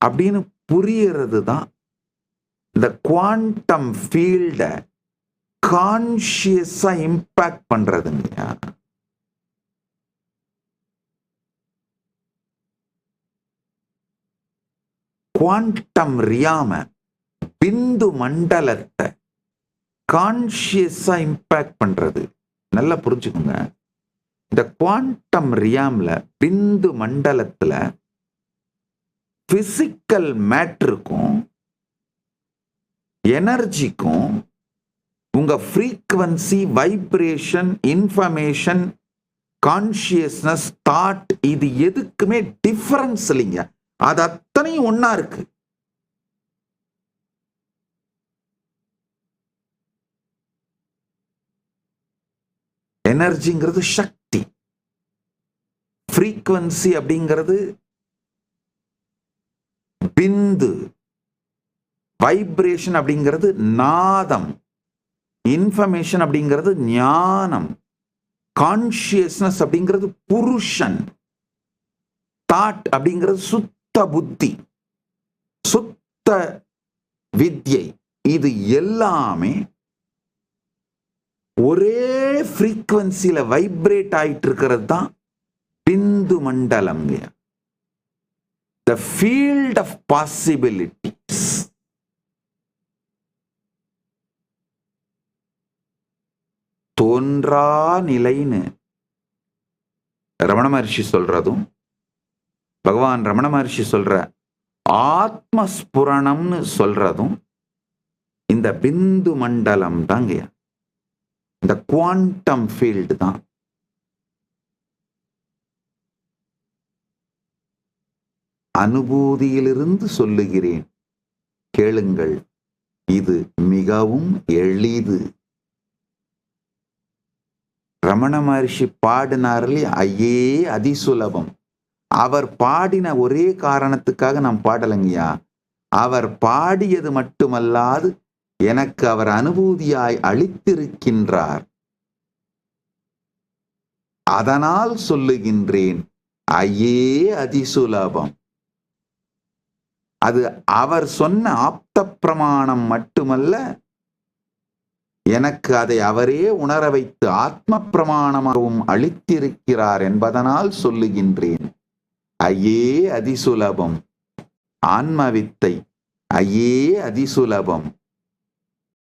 அப்படின்னு புரியறது தான் இந்த குவாண்டம் ஃபீல்ட கான்சியஸா இம்பாக்ட் பண்றதுங்க. குவாண்டம் ரியாம, பிந்து மண்டலத்தை கான்சியஸா இம்பாக்ட் பண்றது. நல்லா புரிஞ்சுக்கோங்க. இந்த குவாண்டம் ரியாம்ல, பிந்து மண்டலத்துல பிசிக்கல் மேட்டருக்கும் எனர்ஜிக்கும் உங்க frequency, vibration, information, consciousness, thought, இது எதுக்குமே டிஃபரன்ஸ் இல்லைங்க. அது அத்தனையும் ஒன்னா இருக்கு. எனர்ஜிங்கிறது சக்தி, ஃப்ரீக்வன்சி அப்படிங்கிறது பிந்து, வைப்ரேஷன் அப்படிங்கிறது நாதம், இன்ஃபர்மேஷன் அப்படிங்கிறது ஞானம், கான்சியஸ்னஸ் அப்படிங்கிறது புருஷன், தாட் அப்படிங்கிறது சுத்த புத்தி, சுத்த வித்யை. இது எல்லாமே ஒரே ஃப்ரீக்வன்சியில வைப்ரேட் ஆயிட்டு இருக்கிறது தான் பிந்து மண்டலம். The field of possibilities. தோன்றா நிலைன்னு ரமண மகர்ஷி சொல்றதும், பகவான் ரமண மகர்ஷி சொல்ற ஆத்மஸ்புரணம்னு சொல்றதும் இந்த பிந்து மண்டலம் தாங்க. இந்த குவாண்டம் ஃபீல்டு தான். அனுபூதியிலிருந்து சொல்லுகிறேன், கேளுங்கள், இது மிகவும் எளிது. ரமண மகர்ஷி பாடினார்லே, ஐயே அதிசுலபம். அவர் பாடின ஒரே காரணத்துக்காக நாம் பாடலங்கய்யா. அவர் பாடியது மட்டுமல்லாது எனக்கு அவர் அனுபூதியாய் அளித்திருக்கின்றார். அதனால் சொல்லுகின்றேன், ஐயே அதிசுலபம். அது அவர் சொன்ன ஆப்த பிரமாணம் மட்டுமல்ல, எனக்கு அதை அவரே உணர வைத்து ஆத்ம பிரமாணமாகவும் அளித்திருக்கிறார் என்பதனால் சொல்லுகின்றேன், ஐயே அதிசுலபம். ஆன்மவித்தை ஐயே அதிசுலபம்.